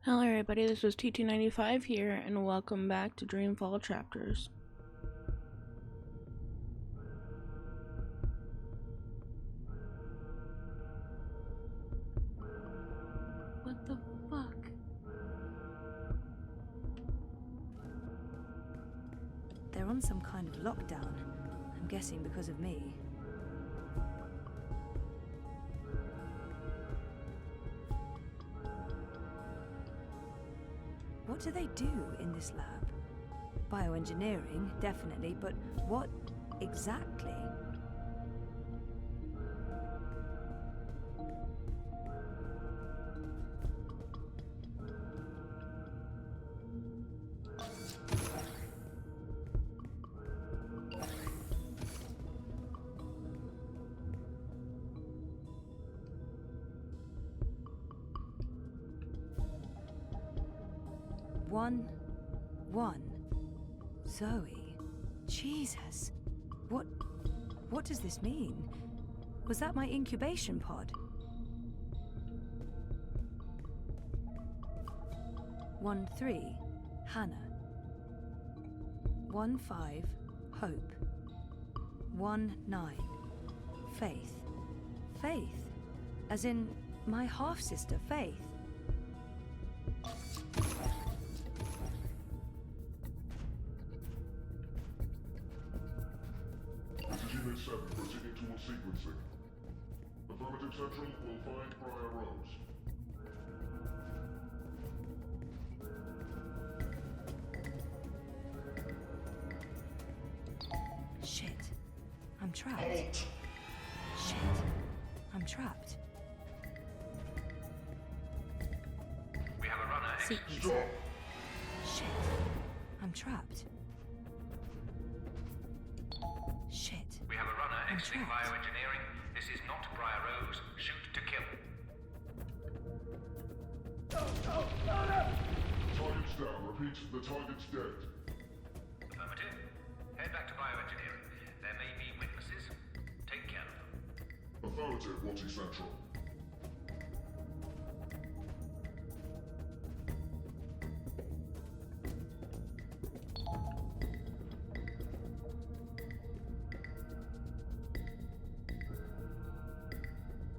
Hello everybody, this is T295 here, and welcome back to Dreamfall Chapters. What the fuck? They're on some kind of lockdown. I'm guessing because of me. What do they do in this lab? Bioengineering, definitely, but what exactly? One. Zoe. Jesus. What does this mean? Was that my incubation pod? 1-3. Hannah. 1-5. Hope. 1-9. Faith. Faith? As in my half-sister, Faith. Unit 7 proceeding towards sequencing. Affirmative Central will find Briar Rose. Shit. I'm trapped. Halt! Shit. I'm trapped. We have a runner Sequence. Stop! Shit. I'm trapped. Shit. We have a runner I'm exiting trapped. bioengineering. This is not Briar Rose. Shoot to kill. Target's down. Repeat, the target's dead. Affirmative. Head back to bioengineering. There may be witnesses. Take care of them. Affirmative, Watty Central.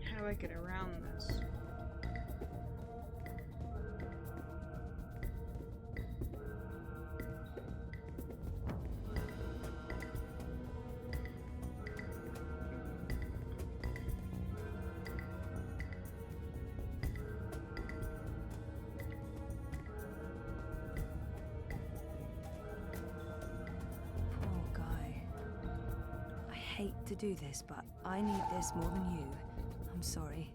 How do I get around this? Poor guy. I hate to do this, but I need this more than you. I'm sorry.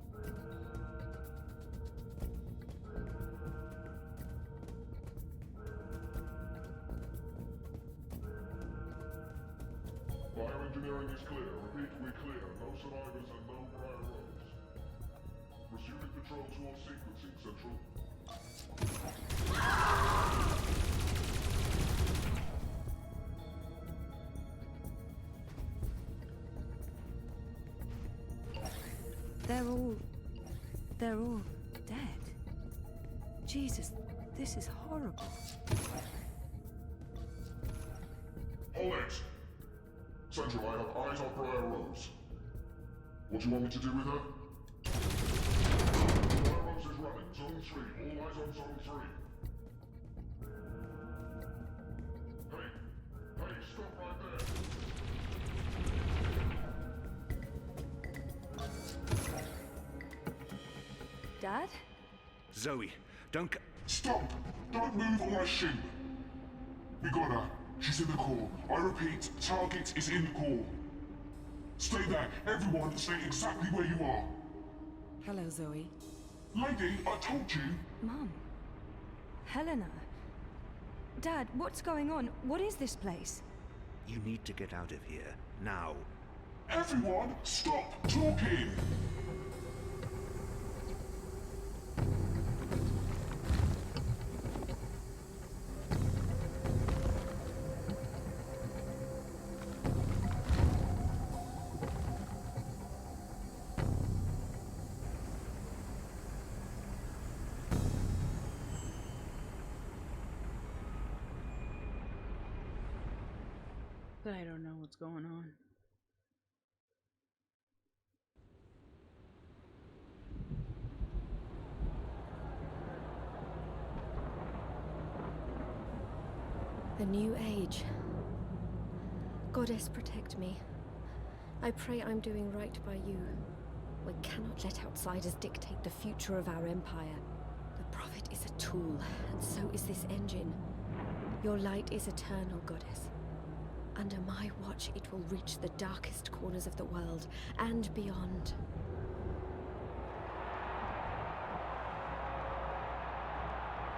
Bioengineering is clear. Repeat, we're clear. No survivors and no Briar Rose. Resuming patrol towards sequencing, Central. They're all dead. Jesus, this is horrible. Hold it! Central, I have eyes on Briar Rose. What do you want me to do with her? Briar Rose is running. Zone 3. All eyes on Zone 3. Hey, stop right there. Dad? Zoe, don't Stop! Don't move or I shoot! We got her. She's in the core. I repeat, target is in the core. Stay there. Everyone stay exactly where you are. Hello, Zoe. Lady, I told you. Mum. Helena. Dad, what's going on? What is this place? You need to get out of here, now. Everyone, stop talking! that I don't know what's going on. The new age. Goddess, protect me. I pray I'm doing right by you. We cannot let outsiders dictate the future of our empire. The Prophet is a tool, and so is this engine. Your light is eternal, Goddess. Under my watch, it will reach the darkest corners of the world and beyond.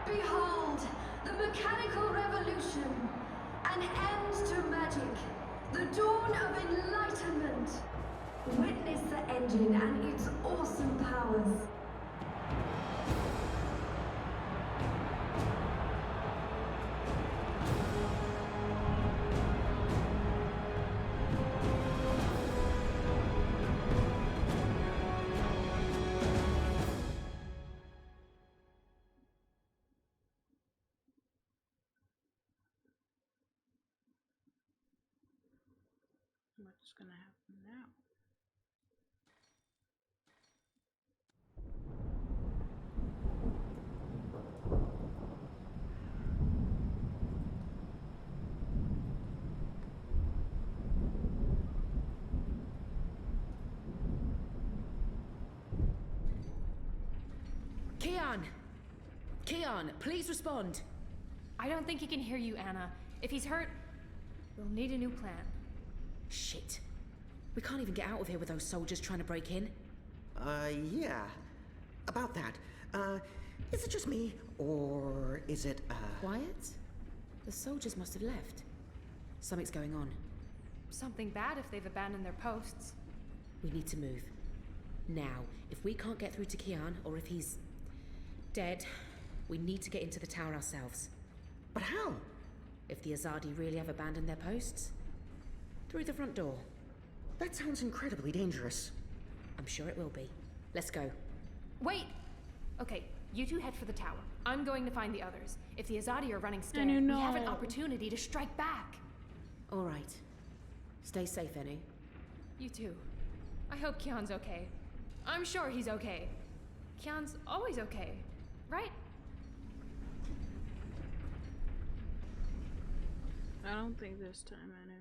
Behold, the mechanical revolution! An end to magic! The dawn of enlightenment! Witness the engine and its awesome powers! What's gonna happen now? Keon, please respond. I don't think he can hear you, Anna. If he's hurt, we'll need a new plan. Shit. We can't even get out of here with those soldiers trying to break in. Yeah. About that. Is it just me, or is it, Quiet? The soldiers must have left. Something's going on. Something bad if they've abandoned their posts. We need to move. Now, if we can't get through to Keon, or if he's dead, we need to get into the tower ourselves. But how? If the Azadi really have abandoned their posts? Through the front door. That sounds incredibly dangerous. I'm sure it will be. Let's go. Wait! Okay, you two head for the tower. I'm going to find the others. If the Azadi are running scared, Enu, we have an no. opportunity to strike back. All right. Stay safe, Enu. You too. I hope Keon's okay. I'm sure he's okay. Keon's always okay, right? I don't think this time, I know.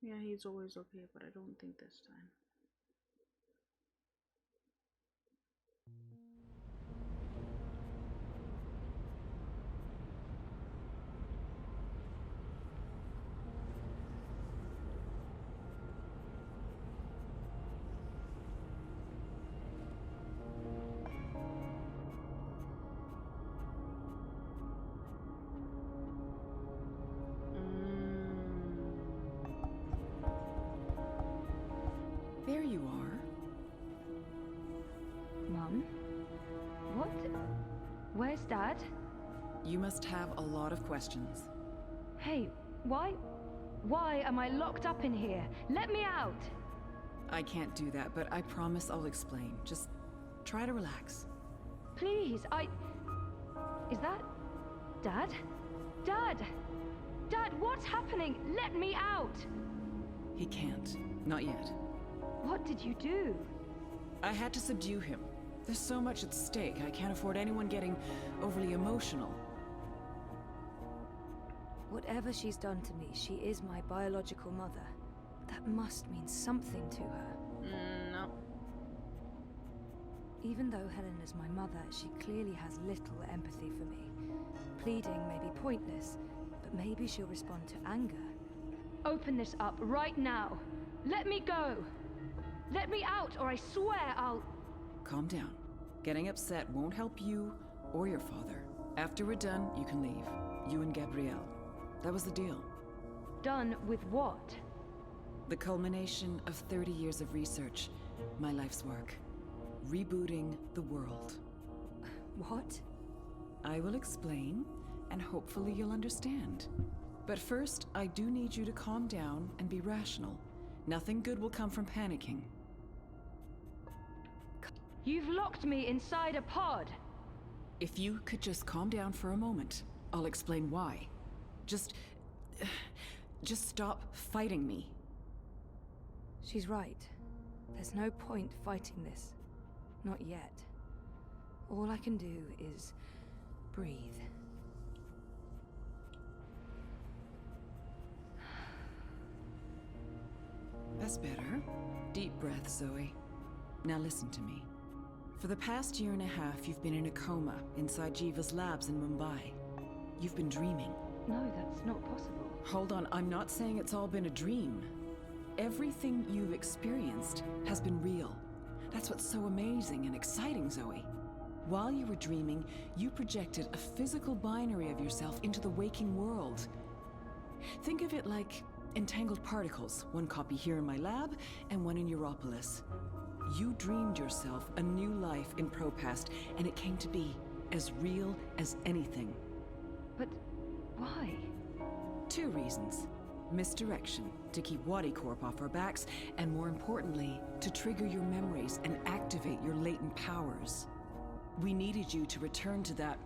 Yeah, he's always okay, but I don't think this time. There you are. Mum? What? Where's Dad? You must have a lot of questions. Hey, why am I locked up in here? Let me out! I can't do that, but I promise I'll explain. Just try to relax. Please, Is that... Dad? Dad! Dad, what's happening? Let me out! He can't. Not yet. What did you do? I had to subdue him. There's so much at stake, I can't afford anyone getting overly emotional. Whatever she's done to me, she is my biological mother. That must mean something to her. No. Even though Helen is my mother, she clearly has little empathy for me. Pleading may be pointless, but maybe she'll respond to anger. Open this up right now! Let me go! Let me out, or I swear I'll... Calm down. Getting upset won't help you or your father. After we're done, you can leave. You and Gabrielle. That was the deal. Done with what? The culmination of 30 years of research. My life's work. Rebooting the world. What? I will explain, and hopefully you'll understand. But first, I do need you to calm down and be rational. Nothing good will come from panicking. You've locked me inside a pod! If you could just calm down for a moment, I'll explain why. Just stop fighting me. She's right. There's no point fighting this. Not yet. All I can do is breathe. That's better. Deep breath, Zoe. Now listen to me. For the past year and a half, you've been in a coma inside Jiva's labs in Mumbai. You've been dreaming. No, that's not possible. Hold on, I'm not saying it's all been a dream. Everything you've experienced has been real. That's what's so amazing and exciting, Zoe. While you were dreaming, you projected a physical binary of yourself into the waking world. Think of it like entangled particles, one copy here in my lab and one in Europolis. You dreamed yourself a new life in Propast, and it came to be as real as anything. But why? 2 reasons. Misdirection, to keep Wadi Corp off our backs, and more importantly, to trigger your memories and activate your latent powers. We needed you to return to that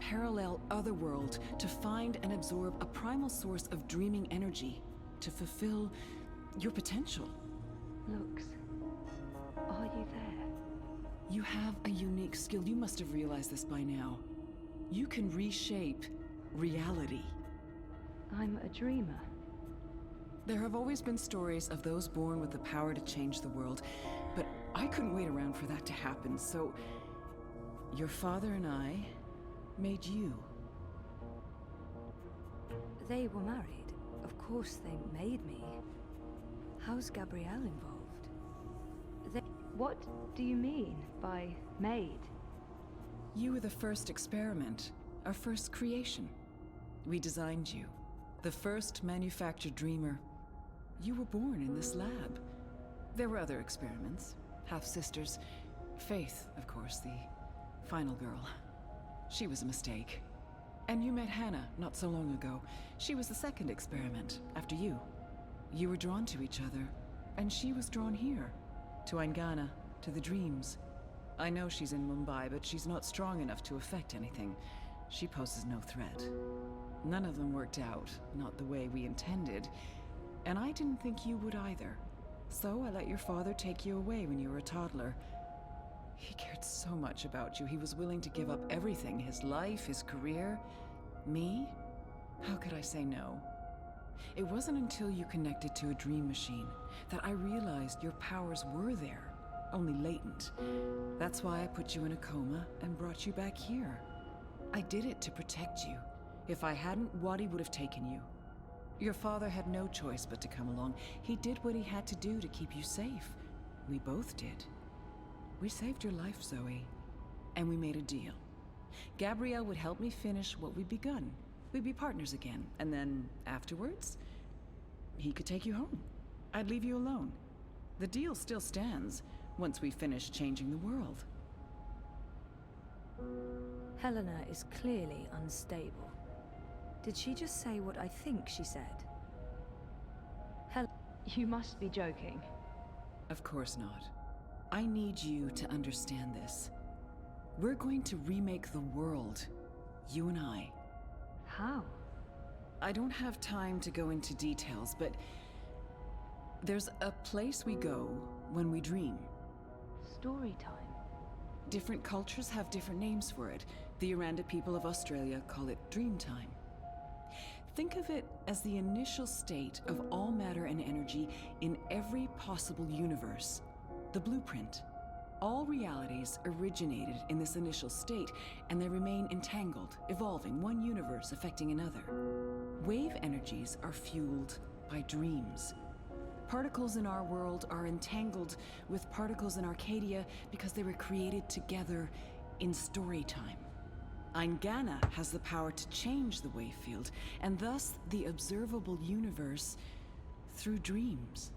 parallel otherworld, to find and absorb a primal source of dreaming energy, to fulfill your potential. Lux, are you there? You have a unique skill. You must have realized this by now. You can reshape reality. I'm a dreamer. There have always been stories of those born with the power to change the world, but I couldn't wait around for that to happen, so your father and I made you. They were married. Of course they made me. How's Gabrielle involved? What do you mean by made? You were the first experiment, our first creation. We designed you, the first manufactured dreamer. You were born in this lab. There were other experiments, half-sisters. Faith, of course, the final girl. She was a mistake. And you met Hannah not so long ago. She was the second experiment, after you. You were drawn to each other, and she was drawn here, to Aingana, to the dreams. I know she's in Mumbai, but she's not strong enough to affect anything. She poses no threat. None of them worked out, not the way we intended, and I didn't think you would either. So I let your father take you away when you were a toddler. He cared so much about you, he was willing to give up everything, his life, his career. Me? How could I say no? It wasn't until you connected to a dream machine that I realized your powers were there, only latent. That's why I put you in a coma and brought you back here. I did it to protect you. If I hadn't, Wadi would have taken you. Your father had no choice but to come along. He did what he had to do to keep you safe. We both did. We saved your life, Zoe. And we made a deal. Gabrielle would help me finish what we'd begun. We'd be partners again, and then afterwards, he could take you home. I'd leave you alone. The deal still stands once we finish changing the world. Helena is clearly unstable. Did she just say what I think she said? You must be joking. Of course not. I need you to understand this. We're going to remake the world, you and I. How? I don't have time to go into details, but there's a place we go when we dream. Story time. Different cultures have different names for it. The Aranda people of Australia call it dream time. Think of it as the initial state of all matter and energy in every possible universe. The blueprint. All realities originated in this initial state, and they remain entangled, evolving, one universe affecting another. Wave energies are fueled by dreams. Particles in our world are entangled with particles in Arcadia because they were created together in story time. Aingana has the power to change the wave field, and thus the observable universe through dreams.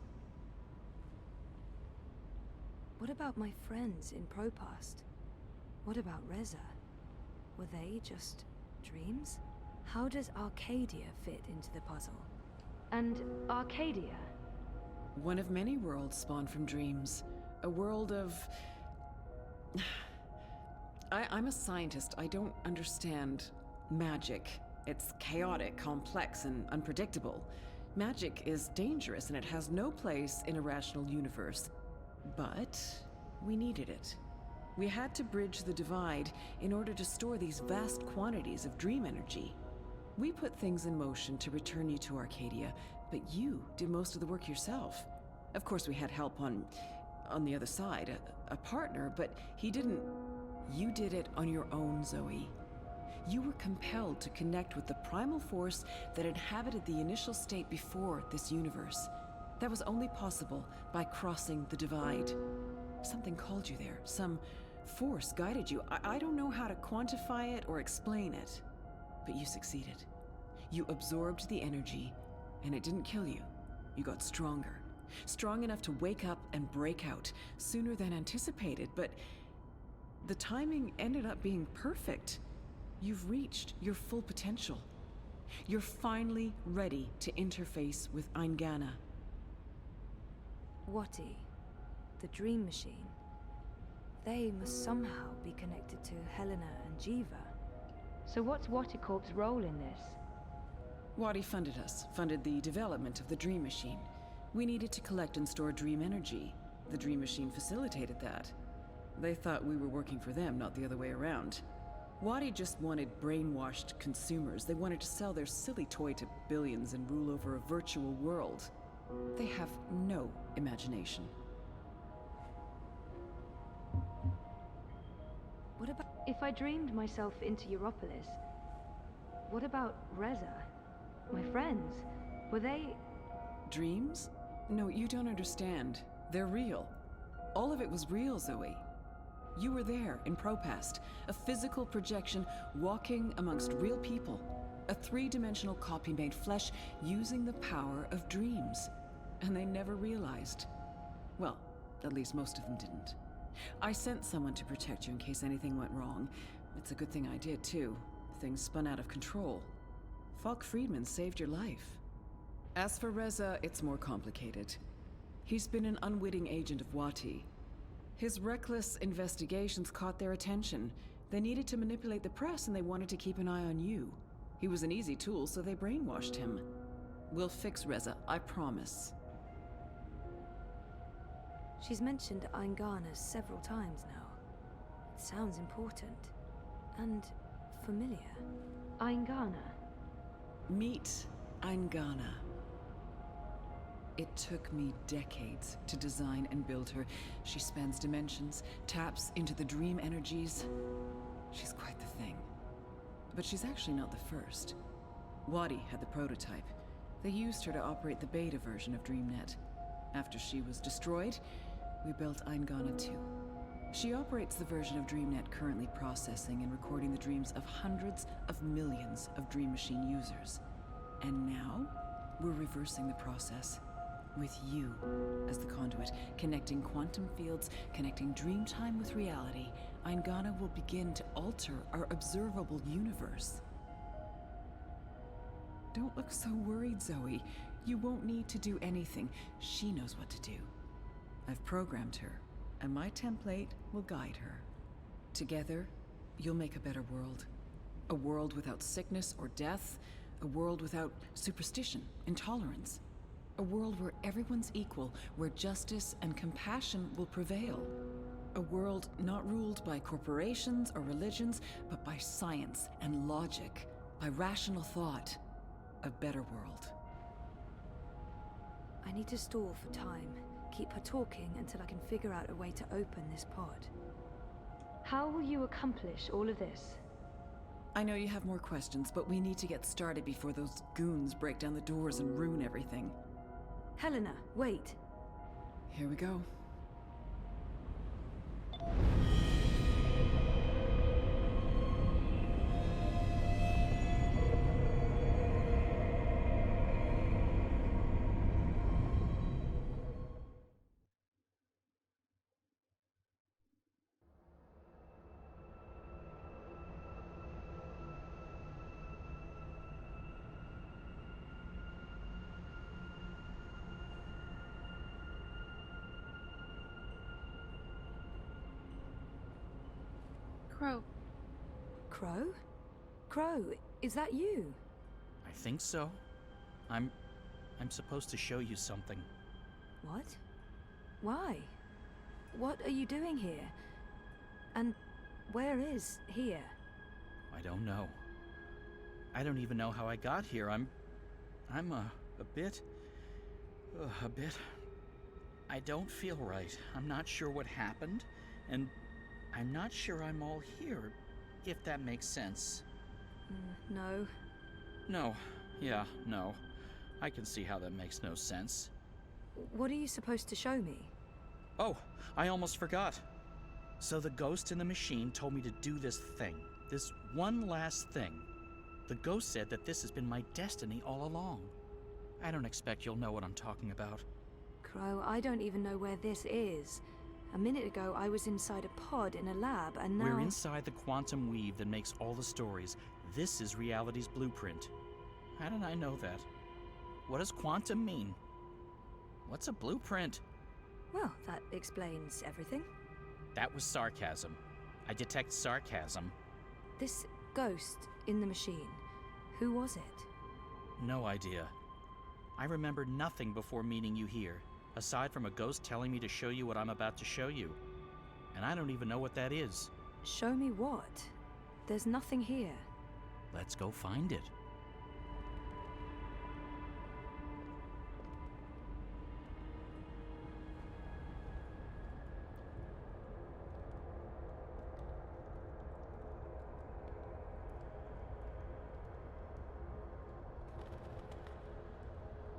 What about my friends in Propast? What about Reza? Were they just dreams? How does Arcadia fit into the puzzle? And Arcadia? One of many worlds spawned from dreams. A world of... I'm a scientist. I don't understand Magic. It's chaotic, complex, and unpredictable. Magic is dangerous and it has no place in a rational universe. But we needed it. We had to bridge the divide in order to store these vast quantities of dream energy. We put things in motion to return you to Arcadia, but you did most of the work yourself. Of course, we had help on the other side, a partner, but he didn't. You did it on your own, Zoe. You were compelled to connect with the primal force that inhabited the initial state before this universe. That was only possible by crossing the divide. Something called you there. Some force guided you. I don't know how to quantify it or explain it, but you succeeded. You absorbed the energy, and it didn't kill you. You got stronger. Strong enough to wake up and break out sooner than anticipated, but the timing ended up being perfect. You've reached your full potential. You're finally ready to interface with Eingana. Wati, the dream machine. They must somehow be connected to Helena and Jiva. So what's Wati Corp's role in this? Wati funded us, funded the development of the dream machine. We needed to collect and store dream energy. The dream machine facilitated that. They thought we were working for them, not the other way around. Wati just wanted brainwashed consumers. They wanted to sell their silly toy to billions and rule over a virtual world. They have no imagination. What about if I dreamed myself into Europolis? What about Reza? My friends? Were they... Dreams? No, you don't understand. They're real. All of it was real, Zoe. You were there in Propast, a physical projection walking amongst real people. A three-dimensional copy made flesh using the power of dreams. And they never realized. Well, at least most of them didn't. I sent someone to protect you in case anything went wrong. It's a good thing I did, too. Things spun out of control. Falk Friedman saved your life. As for Reza, it's more complicated. He's been an unwitting agent of Wati. His reckless investigations caught their attention. They needed to manipulate the press and they wanted to keep an eye on you. He was an easy tool, so they brainwashed him. We'll fix Reza, I promise. She's mentioned Eingana several times now. It sounds important. And familiar. Eingana? Meet Eingana. It took me decades to design and build her. She spans dimensions, taps into the dream energies. She's quite the thing. But she's actually not the first. Wadi had the prototype. They used her to operate the beta version of DreamNet. After she was destroyed, we built Eingana 2. She operates the version of DreamNet currently processing and recording the dreams of hundreds of millions of Dream Machine users. And now, we're reversing the process. With you as the conduit, connecting quantum fields, connecting dream time with reality, Eingana will begin to alter our observable universe. Don't look so worried, Zoe. You won't need to do anything. She knows what to do. I've programmed her, and my template will guide her. Together, you'll make a better world. A world without sickness or death, a world without superstition, intolerance. A world where everyone's equal, where justice and compassion will prevail. A world not ruled by corporations or religions, but by science and logic, by rational thought. A better world. I need to stall for time. Keep her talking until I can figure out a way to open this pod. How will you accomplish all of this? I know you have more questions, but we need to get started before those goons break down the doors and ruin everything. Helena, wait. Here we go. Crow. Crow? Crow, is that you? I think so. I'm supposed to show you something. What? Why? What are you doing here? And where is here? I don't know. I don't even know how I got here. I'm a bit... I don't feel right. I'm not sure what happened, and I'm not sure I'm all here, if that makes sense. No. No. Yeah, no. I can see how that makes no sense. What are you supposed to show me? Oh, I almost forgot. So the ghost in the machine told me to do this thing. This one last thing. The ghost said that this has been my destiny all along. I don't expect you'll know what I'm talking about. Crow, I don't even know where this is. A minute ago, I was inside a pod in a lab, and now... We're inside the quantum weave that makes all the stories. This is reality's blueprint. How did I know that? What does quantum mean? What's a blueprint? Well, that explains everything. That was sarcasm. I detect sarcasm. This ghost in the machine, who was it? No idea. I remember nothing before meeting you here, aside from a ghost telling me to show you what I'm about to show you. And I don't even know what that is. Show me what? There's nothing here. Let's go find it.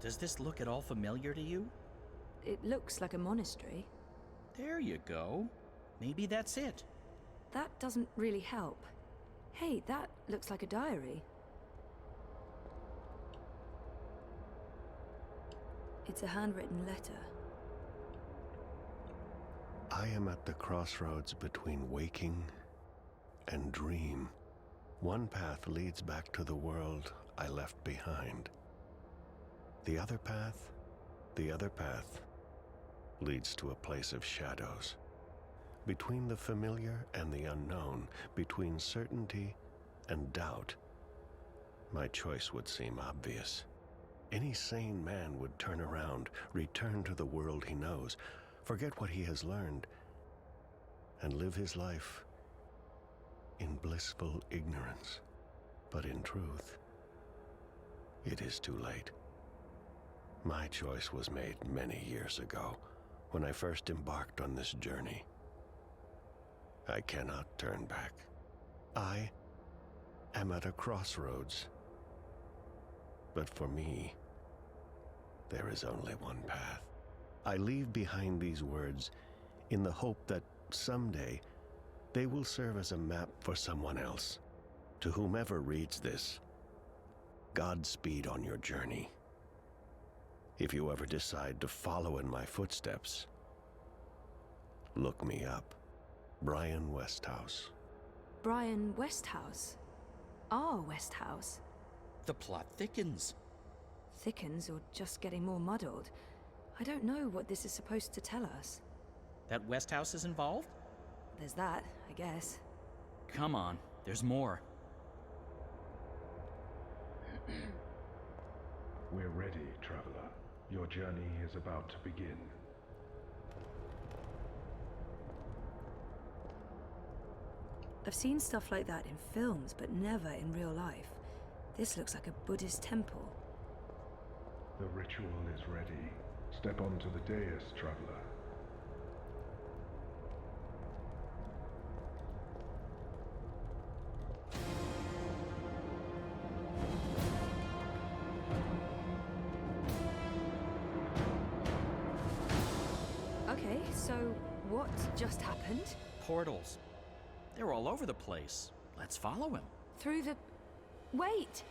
Does this look at all familiar to you? It looks like a monastery. There you go. Maybe that's it. That doesn't really help. Hey, that looks like a diary. It's a handwritten letter. I am at the crossroads between waking and dream. One path leads back to the world I left behind. The other path leads to a place of shadows. Between the familiar and the unknown, between certainty and doubt, my choice would seem obvious. Any sane man would turn around, return to the world he knows, forget what he has learned, and live his life in blissful ignorance. But in truth, it is too late. My choice was made many years ago, when I first embarked on this journey. I cannot turn back. I am at a crossroads. But for me, there is only one path. I leave behind these words in the hope that someday they will serve as a map for someone else. To whomever reads this, Godspeed on your journey. If you ever decide to follow in my footsteps, look me up. Brian Westhouse. Brian Westhouse? Our Westhouse? The plot thickens. Thickens or just getting more muddled? I don't know what this is supposed to tell us. That Westhouse is involved? There's that, I guess. Come on, there's more. We're ready, traveler. Your journey is about to begin. I've seen stuff like that in films, but never in real life. This looks like a Buddhist temple. The ritual is ready. Step onto the dais, traveler. Okay, so what just happened? Portals. They're all over the place. Let's follow him. Through the... Wait!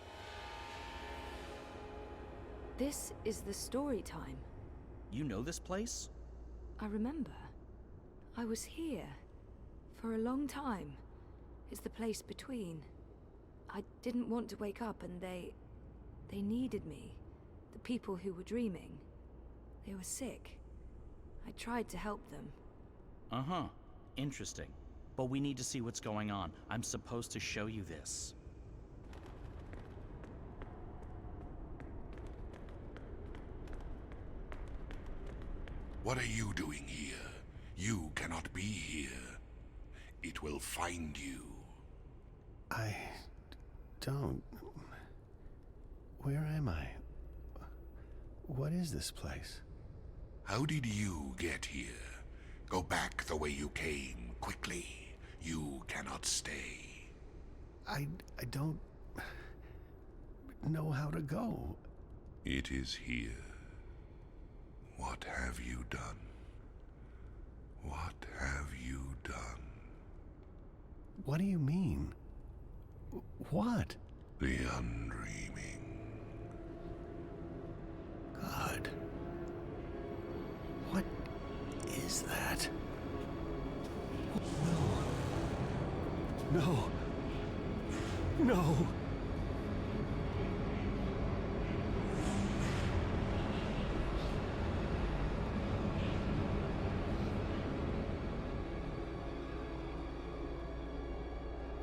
This is the story time. You know this place? I remember. I was here. For a long time. It's the place between. I didn't want to wake up and they needed me. The people who were dreaming. They were sick. I tried to help them. Uh-huh. Interesting. But we need to see what's going on. I'm supposed to show you this. What are you doing here? You cannot be here. It will find you. I don't... Where am I? What is this place? How did you get here? Go back the way you came, quickly. You cannot stay. I don't know how to go. It is here. What have you done? What have you done? What do you mean? What? The undreaming. God. What is that? No. No. No.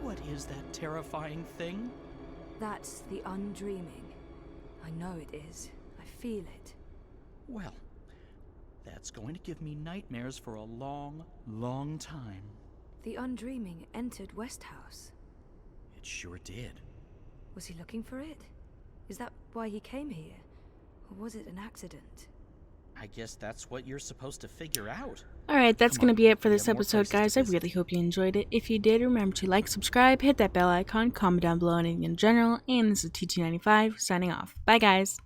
What is that terrifying thing? That's the undreaming. I know it is. I feel it. Well, that's going to give me nightmares for a long, long time. The undreaming entered Westhouse. It sure did. Was he looking for it? Is that why he came here? Or was it an accident? I guess that's what you're supposed to figure out. Alright, that's going to be it for this have more episode, places to guys. I really hope you enjoyed it. If you did, remember to like, subscribe, hit that bell icon, comment down below anything in general, and this is TT95 signing off. Bye, guys.